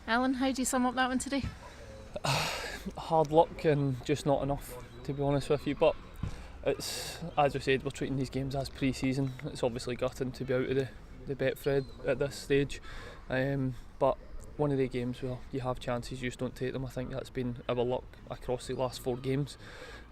Alan, how do you sum up that one today? Hard luck and just not enough, to be honest with you. But it's, as I said, we're treating these games as pre-season. It's obviously gutting to be out of the Betfred at this stage, but one of the games where you have chances, you just don't take them. I think that's been our luck across the last 4 games.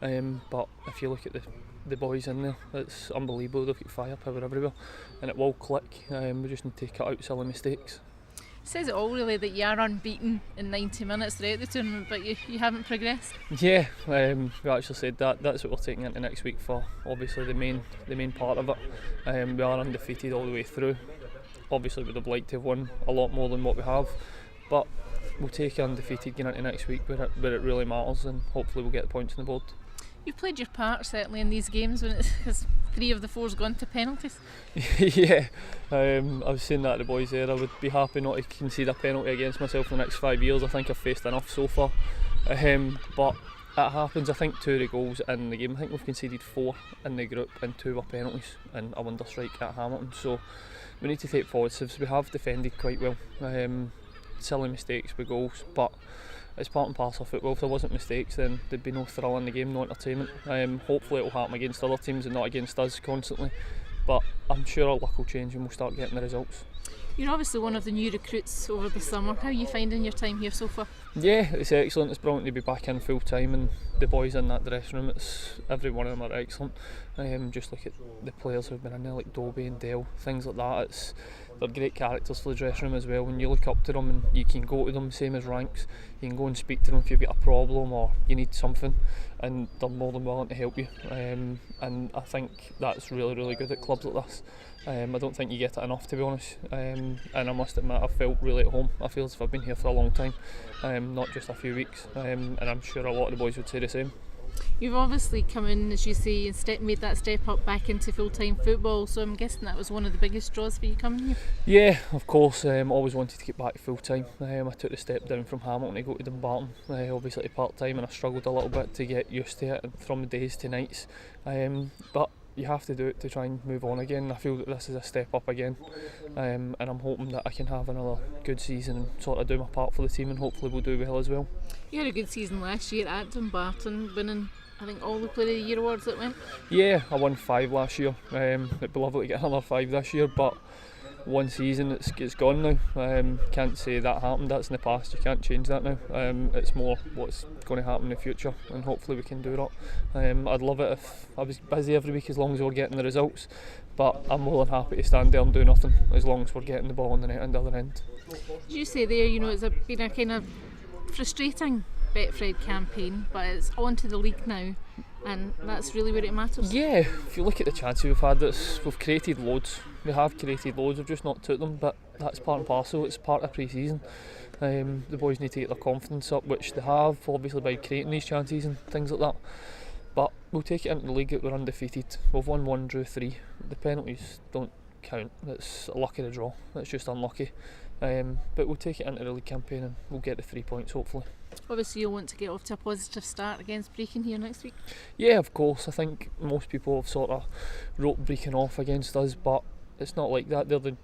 But if you look at the boys in there, it's unbelievable. They've got firepower everywhere, and it will click. We just need to cut out silly mistakes. It says it all really that you are unbeaten in 90 minutes throughout the tournament, but you haven't progressed. Yeah, we actually said that. That's what we're taking into next week for obviously the main part of it. We are undefeated all the way through. Obviously we'd have liked to have won a lot more than what we have, but we'll take it undefeated going into next week where it really matters, and hopefully we'll get the points on the board. You've played your part certainly in these games when it's 3 of the 4's gone to penalties. Yeah, I was saying that to the boys there. I would be happy not to concede a penalty against myself in the next 5 years. I think I've faced enough so far, but it happens. I think 2 of the goals in the game, I think we've conceded 4 in the group and 2 were penalties and a wonder strike at Hamilton, so we need to take positives. We have defended quite well, silly mistakes with goals, but it's part and parcel of football. If there wasn't mistakes, then there'd be no thrill in the game, no entertainment. Hopefully it'll happen against other teams and not against us constantly, but I'm sure our luck will change and we'll start getting the results. You're obviously one of the new recruits over the summer. How are you finding your time here so far? Yeah, it's excellent. It's brilliant to be back in full time, and the boys in that dressing room, every one of them are excellent. Just look at the players who've been in there, like Dobie and Dale, things like that. They're great characters for the dressing room as well. When you look up to them and you can go to them, same as ranks, you can go and speak to them if you've got a problem or you need something, and they're more than willing to help you. And I think that's really, really good at clubs like this. I don't think you get it enough, to be honest, and I must admit I've felt really at home. I feel as if I've been here for a long time, not just a few weeks, and I'm sure a lot of the boys would say the same. You've obviously come in, as you say, and made that step up back into full-time football, so I'm guessing that was one of the biggest draws for you coming here. Yeah, of course. Always wanted to get back to full-time. I took the step down from Hamilton to go to Dumbarton, obviously to part-time, and I struggled a little bit to get used to it from the days to nights, but you have to do it to try and move on again. I feel that this is a step up again, and I'm hoping that I can have another good season and sort of do my part for the team, and hopefully we'll do well as well. You had a good season last year at Dumbarton, winning I think all the Player of the Year awards that went. Yeah, I won 5 last year. It'd be lovely to get another 5 this year, but one season, it's gone now. Can't say that happened. That's in the past. You can't change that now. It's more what's going to happen in the future, and hopefully we can do that. I'd love it if I was busy every week as long as we were getting the results, but I'm more than happy to stand there and do nothing as long as we're getting the ball on the net on the other end. Did you say there, it's been a kind of frustrating Betfred campaign, but it's on to the league now, and that's really where it matters. Yeah, if you look at the chances we've had, we've created loads. We have created loads, we've just not took them, but that's part and parcel. It's part of pre-season. The boys need to get their confidence up, which they have, obviously, by creating these chances and things like that. But we'll take it into the league that we're undefeated. We've won 1, drew 3. The penalties don't count. It's a luck of the draw. It's just unlucky. But we'll take it into the league campaign and we'll get the 3 points, hopefully. Obviously you'll want to get off to a positive start against Brecon here next week. Yeah, of course. I think most people have sort of wrote Brecon off against us, but it's not like that. They're the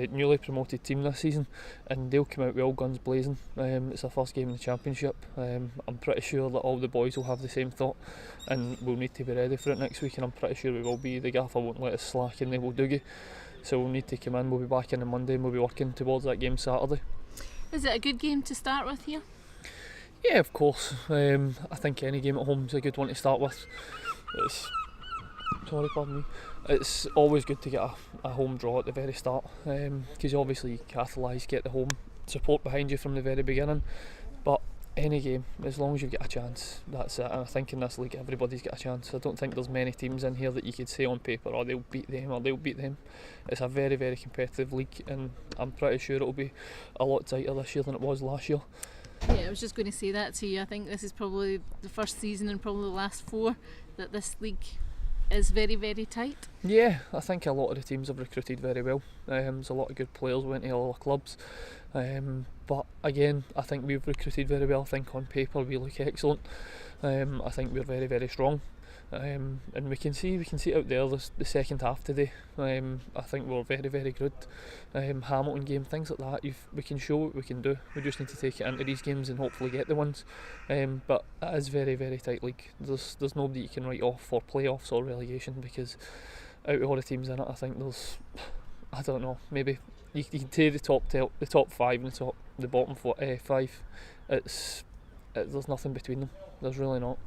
newly promoted team this season, and they'll come out with all guns blazing. It's their first game in the championship. I'm pretty sure that all the boys will have the same thought, and we'll need to be ready for it next week, and I'm pretty sure we will be. The gaffer won't let us slack in the Wildoogie, so we'll need to come in. We'll be back in on Monday and we'll be working towards that game Saturday. Is it a good game to start with here? Yeah, of course. I think any game at home is a good one to start with. It's always good to get a home draw at the very start, because obviously you capitalise, get the home support behind you from the very beginning. But any game, as long as you get a chance, that's it. And I think in this league everybody's got a chance. I don't think there's many teams in here that you could say on paper, oh, they'll beat them or they'll beat them. It's a very, very competitive league, and I'm pretty sure it'll be a lot tighter this year than it was last year. Yeah, I was just going to say that to you. I think this is probably the first season and probably the last 4 that this league is very, very tight. Yeah, I think a lot of the teams have recruited very well. There's a lot of good players went to all the clubs, but again, I think we've recruited very well. I think on paper we look excellent. I think we're very, very strong. and we can see it out there the second half today. I think we're very, very good. Hamilton game, things like that, we can show what we can do. We just need to take it into these games and hopefully get the wins. But it is very, very tight league. There's nobody you can write off for playoffs or relegation, because out of all the teams in it, I think there's, I don't know, maybe you can take the top 5 and the bottom 5. There's nothing between them. There's really not.